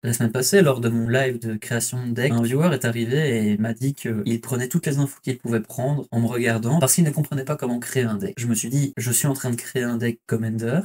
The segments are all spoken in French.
La semaine passée, lors de mon live de création de deck, un viewer est arrivé et m'a dit qu'il prenait toutes les infos qu'il pouvait prendre en me regardant parce qu'il ne comprenait pas comment créer un deck. Je me suis dit, je suis en train de créer un deck Commander.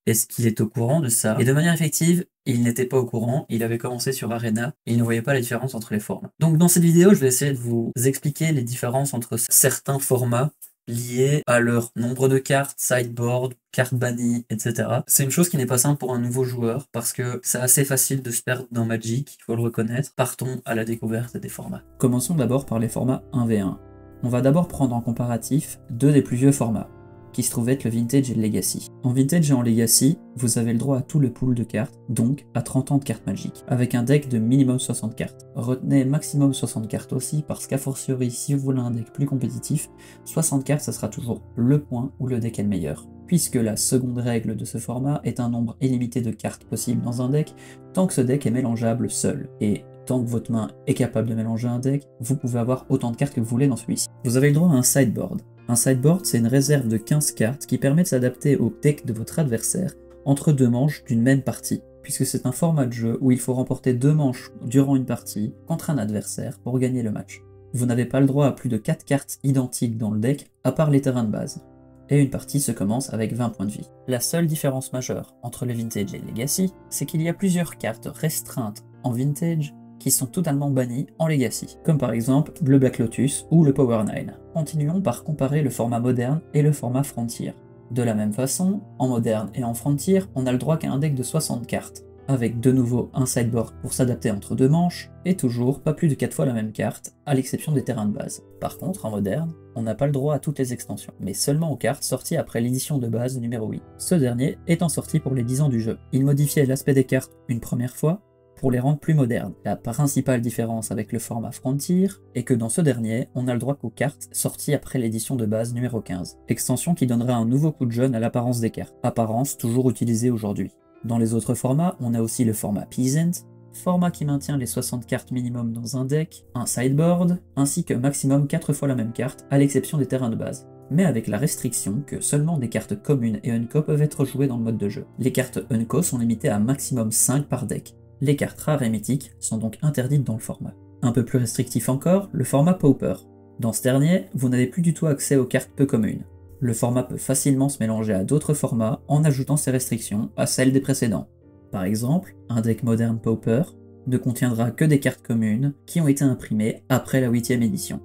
Est-ce qu'il est au courant de ça? Et de manière effective, il n'était pas au courant, il avait commencé sur Arena, et il ne voyait pas la différence entre les formats. Donc dans cette vidéo, je vais essayer de vous expliquer les différences entre certains formats liés à leur nombre de cartes, sideboard, cartes bannies, etc. C'est une chose qui n'est pas simple pour un nouveau joueur, parce que c'est assez facile de se perdre dans Magic, il faut le reconnaître. Partons à la découverte des formats. Commençons d'abord par les formats 1v1. On va d'abord prendre en comparatif deux des plus vieux formats, qui se trouvaient être le Vintage et le Legacy. En Vintage et en Legacy, vous avez le droit à tout le pool de cartes, donc à 30 ans de cartes Magic, avec un deck de minimum 60 cartes. Retenez maximum 60 cartes aussi, parce qu'a fortiori, si vous voulez un deck plus compétitif, 60 cartes, ça sera toujours le point où le deck est le meilleur. Puisque la seconde règle de ce format est un nombre illimité de cartes possibles dans un deck, tant que ce deck est mélangeable seul. Et tant que votre main est capable de mélanger un deck, vous pouvez avoir autant de cartes que vous voulez dans celui-ci. Vous avez le droit à un sideboard. Un sideboard, c'est une réserve de 15 cartes qui permet de s'adapter au deck de votre adversaire entre deux manches d'une même partie, puisque c'est un format de jeu où il faut remporter 2 manches durant une partie contre un adversaire pour gagner le match. Vous n'avez pas le droit à plus de 4 cartes identiques dans le deck, à part les terrains de base. Et une partie se commence avec 20 points de vie. La seule différence majeure entre le Vintage et le Legacy, c'est qu'il y a plusieurs cartes restreintes en Vintage qui sont totalement bannis en Legacy, comme par exemple le Black Lotus ou le Power 9. Continuons par comparer le format moderne et le format Frontier. De la même façon, en moderne et en Frontier, on a le droit qu'à un deck de 60 cartes, avec de nouveau un sideboard pour s'adapter entre deux manches, et toujours pas plus de 4 fois la même carte, à l'exception des terrains de base. Par contre, en moderne, on n'a pas le droit à toutes les extensions, mais seulement aux cartes sorties après l'édition de base numéro 8. Ce dernier étant sorti pour les 10 ans du jeu. Il modifiait l'aspect des cartes une première fois, pour les rendre plus modernes. La principale différence avec le format Frontier est que dans ce dernier, on a le droit qu'aux cartes sorties après l'édition de base numéro 15, extension qui donnera un nouveau coup de jeune à l'apparence des cartes, apparence toujours utilisée aujourd'hui. Dans les autres formats, on a aussi le format Peasant, format qui maintient les 60 cartes minimum dans un deck, un sideboard, ainsi que maximum 4 fois la même carte, à l'exception des terrains de base, mais avec la restriction que seulement des cartes communes et Unco peuvent être jouées dans le mode de jeu. Les cartes Unco sont limitées à maximum 5 par deck. Les cartes rares et mythiques sont donc interdites dans le format. Un peu plus restrictif encore, le format Pauper. Dans ce dernier, vous n'avez plus du tout accès aux cartes peu communes. Le format peut facilement se mélanger à d'autres formats en ajoutant ses restrictions à celles des précédents. Par exemple, un deck moderne Pauper ne contiendra que des cartes communes qui ont été imprimées après la 8ème édition.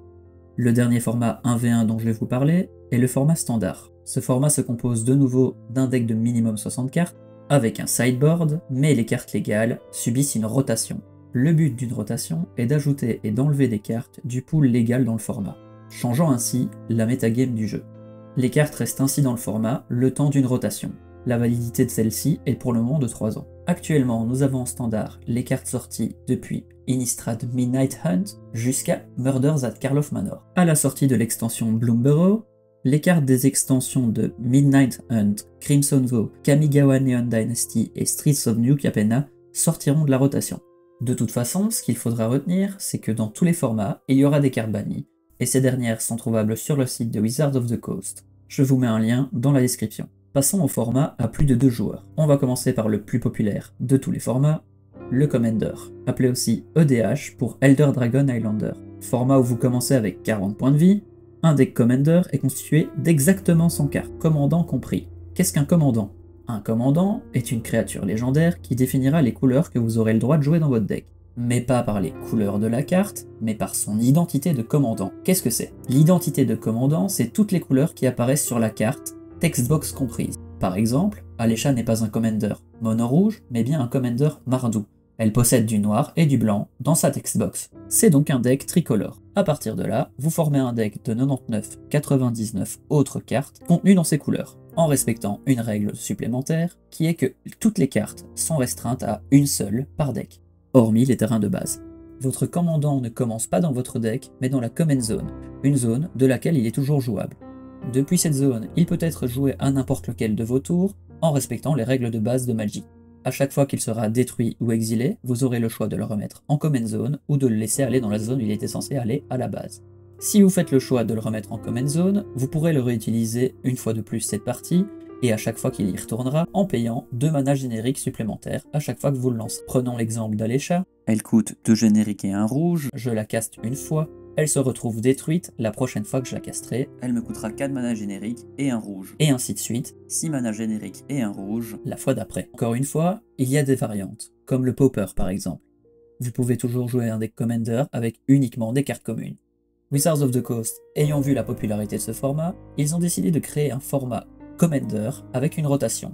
Le dernier format 1v1 dont je vais vous parler est le format standard. Ce format se compose de nouveau d'un deck de minimum 60 cartes, avec un sideboard, mais les cartes légales subissent une rotation. Le but d'une rotation est d'ajouter et d'enlever des cartes du pool légal dans le format, changeant ainsi la métagame du jeu. Les cartes restent ainsi dans le format le temps d'une rotation. La validité de celle-ci est pour le moment de 3 ans. Actuellement, nous avons en standard les cartes sorties depuis Innistrad Midnight Hunt jusqu'à Murders at Karlov Manor. À la sortie de l'extension Bloomburrow, les cartes des extensions de Midnight Hunt, Crimson Vow, Kamigawa Neon Dynasty et Streets of New Capenna sortiront de la rotation. De toute façon, ce qu'il faudra retenir, c'est que dans tous les formats, il y aura des cartes bannies, et ces dernières sont trouvables sur le site de Wizards of the Coast. Je vous mets un lien dans la description. Passons au format à plus de 2 joueurs. On va commencer par le plus populaire de tous les formats, le Commander, appelé aussi EDH pour Elder Dragon Highlander. Format où vous commencez avec 40 points de vie. Un deck Commander est constitué d'exactement 100 cartes, commandant compris. Qu'est-ce qu'un commandant? Un commandant est une créature légendaire qui définira les couleurs que vous aurez le droit de jouer dans votre deck. Mais pas par les couleurs de la carte, mais par son identité de commandant. Qu'est-ce que c'est? L'identité de commandant, c'est toutes les couleurs qui apparaissent sur la carte, textbox comprise. Par exemple, Alécha n'est pas un commander mono-rouge, mais bien un commander mardou. Elle possède du noir et du blanc dans sa textbox. C'est donc un deck tricolore. À partir de là, vous formez un deck de 99-99 autres cartes contenues dans ces couleurs, en respectant une règle supplémentaire qui est que toutes les cartes sont restreintes à une seule par deck, hormis les terrains de base. Votre commandant ne commence pas dans votre deck, mais dans la Common Zone, une zone de laquelle il est toujours jouable. Depuis cette zone, il peut être joué à n'importe lequel de vos tours, en respectant les règles de base de Magic. À chaque fois qu'il sera détruit ou exilé, vous aurez le choix de le remettre en Common Zone ou de le laisser aller dans la zone où il était censé aller à la base. Si vous faites le choix de le remettre en Common Zone, vous pourrez le réutiliser une fois de plus cette partie, et à chaque fois qu'il y retournera en payant 2 manas génériques supplémentaires à chaque fois que vous le lancez. Prenons l'exemple d'Alécha, elle coûte 2 génériques et 1 rouge, je la caste une fois, elle se retrouve détruite la prochaine fois que je la casterai, elle me coûtera 4 manas génériques et 1 rouge, et ainsi de suite, 6 manas génériques et 1 rouge la fois d'après. Encore une fois, il y a des variantes, comme le Pauper par exemple. Vous pouvez toujours jouer un deck Commander avec uniquement des cartes communes. Wizards of the Coast, ayant vu la popularité de ce format, ils ont décidé de créer un format Commander avec une rotation.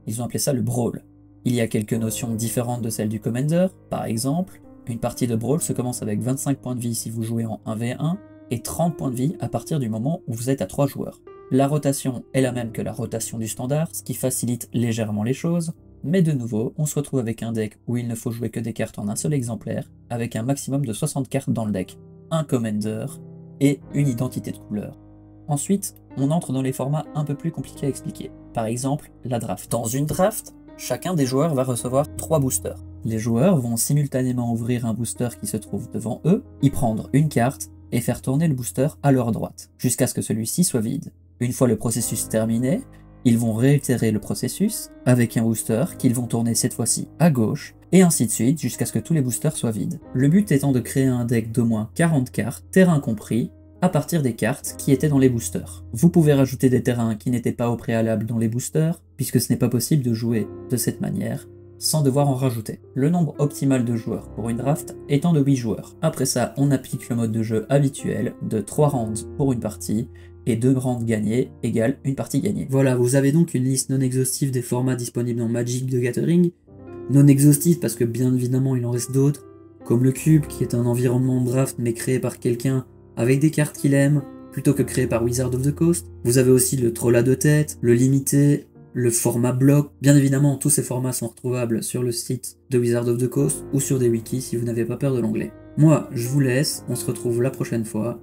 Ils ont appelé ça le Brawl. Il y a quelques notions différentes de celles du Commander, par exemple, une partie de Brawl se commence avec 25 points de vie si vous jouez en 1v1 et 30 points de vie à partir du moment où vous êtes à 3 joueurs. La rotation est la même que la rotation du standard, ce qui facilite légèrement les choses, mais de nouveau, on se retrouve avec un deck où il ne faut jouer que des cartes en un seul exemplaire, avec un maximum de 60 cartes dans le deck, un Commander et une identité de couleur. Ensuite, on entre dans les formats un peu plus compliqués à expliquer. Par exemple, la draft. Dans une draft, chacun des joueurs va recevoir 3 boosters. Les joueurs vont simultanément ouvrir un booster qui se trouve devant eux, y prendre une carte et faire tourner le booster à leur droite, jusqu'à ce que celui-ci soit vide. Une fois le processus terminé, ils vont réitérer le processus avec un booster qu'ils vont tourner cette fois-ci à gauche, et ainsi de suite jusqu'à ce que tous les boosters soient vides. Le but étant de créer un deck d'au moins 40 cartes, terrain compris, à partir des cartes qui étaient dans les boosters. Vous pouvez rajouter des terrains qui n'étaient pas au préalable dans les boosters, puisque ce n'est pas possible de jouer de cette manière, sans devoir en rajouter. Le nombre optimal de joueurs pour une draft étant de 8 joueurs. Après ça, on applique le mode de jeu habituel de 3 rounds pour une partie, et 2 rounds gagnés égale une partie gagnée. Voilà, vous avez donc une liste non exhaustive des formats disponibles dans Magic the Gathering. Non exhaustive parce que bien évidemment il en reste d'autres, comme le Cube qui est un environnement de draft mais créé par quelqu'un avec des cartes qu'il aime, plutôt que créé par Wizards of the Coast. Vous avez aussi le Troll à 2 têtes, le Limité, le format bloc. Bien évidemment, tous ces formats sont retrouvables sur le site de Wizards of the Coast ou sur des wikis si vous n'avez pas peur de l'anglais. Moi, je vous laisse, on se retrouve la prochaine fois.